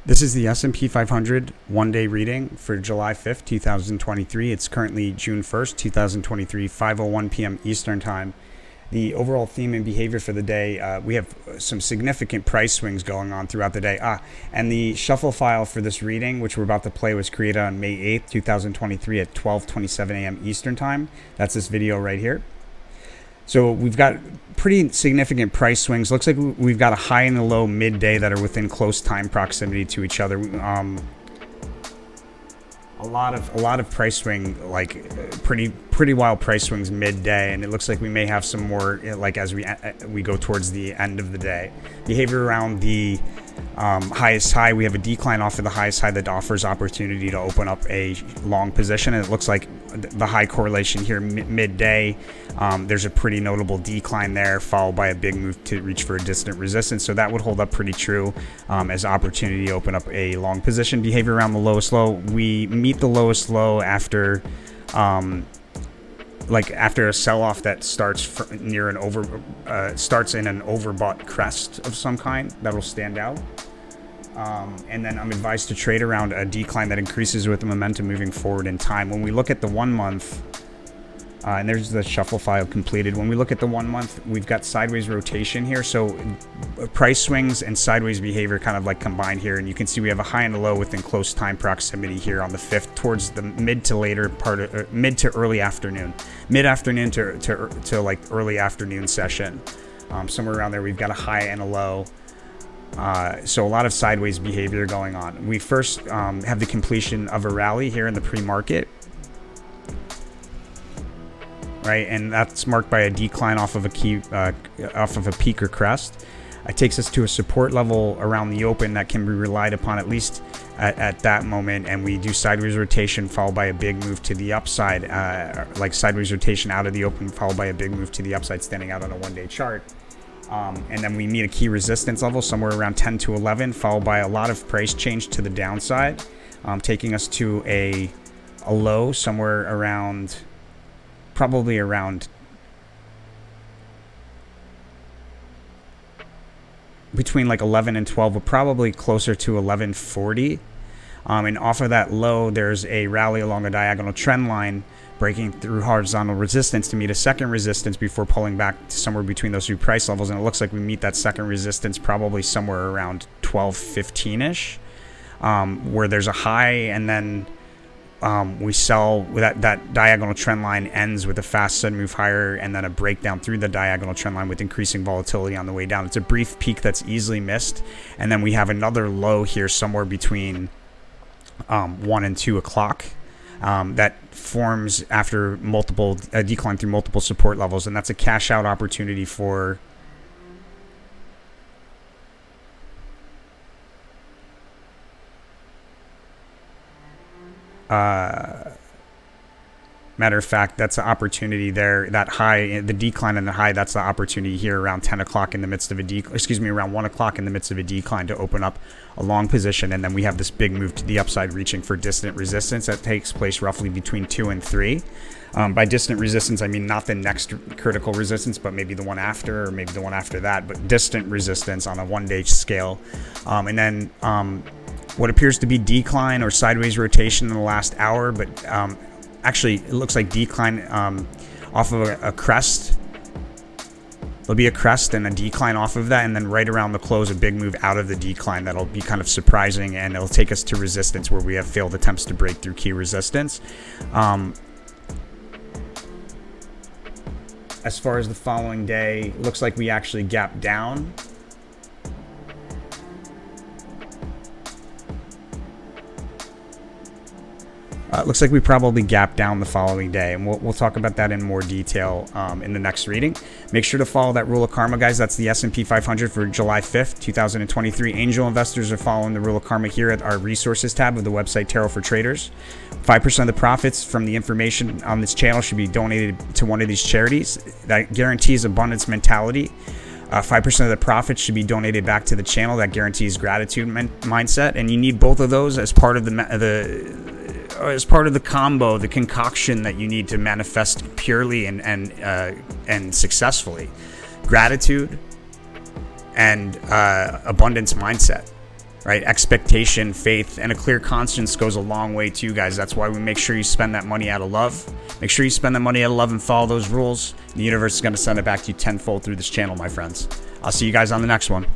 This is the S&P 500 one-day reading for July 5th, 2023. It's currently June 1st, 2023, 5:01 p.m. Eastern Time. The overall theme and behavior for the day, we have some significant price swings going on throughout the day. And the shuffle file for this reading, which we're about to play, was created on May 8th, 2023 at 12:27 a.m. Eastern Time. That's this video right here. So we've got pretty significant price swings. Looks like we've got a high and a low midday that are within close time proximity to each other. A lot of price swing, like pretty wild price swings midday, and it looks like we may have some more like as we go towards the end of the day. Behavior around the highest high, we have a decline off of the highest high that offers opportunity to open up a long position, and it looks like the high correlation here midday, there's a pretty notable decline there, followed by a big move to reach for a distant resistance. So that would hold up pretty true as opportunity to open up a long position. Behavior around the lowest low, we meet the lowest low after after a sell-off that starts near an starts in an overbought crest of some kind that'll stand out. And then I'm advised to trade around a decline that increases with the momentum moving forward in time. When we look at the 1 month, and there's the shuffle file completed. When we look at the 1 month, we've got sideways rotation here. So price swings and sideways behavior kind of like combined here. And you can see we have a high and a low within close time proximity here on the 5th towards the mid to later part of mid to early afternoon, mid-afternoon to like early afternoon session. Somewhere around there, we've got a high and a low. So a lot of sideways behavior going on. We first have the completion of a rally here in the pre-market, right, and that's marked by a decline off of a peak or crest. It takes us to a support level around the open that can be relied upon at least at that moment, and we do sideways rotation followed by a big move to the upside, like sideways rotation out of the open followed by a big move to the upside standing out on a one-day chart. And then we meet a key resistance level somewhere around 10 to 11, followed by a lot of price change to the downside, taking us to a low somewhere around, probably around between like 11 and 12, but probably closer to 1140. And off of that low, there's a rally along a diagonal trend line, breaking through horizontal resistance to meet a second resistance before pulling back to somewhere between those two price levels. And it looks like we meet that second resistance probably somewhere around 1215-ish, where there's a high, and then we sell. That diagonal trend line ends with a fast sudden move higher, and then a breakdown through the diagonal trend line with increasing volatility on the way down. It's a brief peak that's easily missed, and then we have another low here somewhere between 1 and 2 o'clock. That forms after a decline through multiple support levels, and that's a cash out opportunity for matter of fact, that's the opportunity there. That high, the decline and the high, that's the opportunity here around 10 o'clock in the midst of around 1 o'clock in the midst of a decline to open up a long position. And then we have this big move to the upside reaching for distant resistance that takes place roughly between 2 and 3. By distant resistance, I mean not the next critical resistance, but maybe the one after, or maybe the one after that, but distant resistance on a one-day scale. And then what appears to be decline or sideways rotation in the last hour, but actually, it looks like decline off of a crest. There'll be a crest and a decline off of that, and then right around the close, a big move out of the decline that'll be kind of surprising, and it'll take us to resistance where we have failed attempts to break through key resistance. As far as the following day, looks like we actually gapped down. Looks like we probably gapped down the following day, and we'll talk about that in more detail in the next reading. Make sure to follow that rule of karma, guys. That's the S&P 500 for July 5th, 2023. Angel investors are following the rule of karma here at our resources tab of the website Tarot for Traders. 5% of the profits from the information on this channel should be donated to one of these charities. That guarantees abundance mentality. 5% of the profits should be donated back to the channel. That guarantees gratitude mindset, and you need both of those as part of as part of the combo, the concoction that you need to manifest purely and successfully. Gratitude and abundance mindset. right? Expectation, faith, and a clear conscience goes a long way too, guys. That's why we make sure you spend that money out of love. Make sure you spend that money out of love and follow those rules. The universe is going to send it back to you tenfold through this channel, my friends. I'll see you guys on the next one.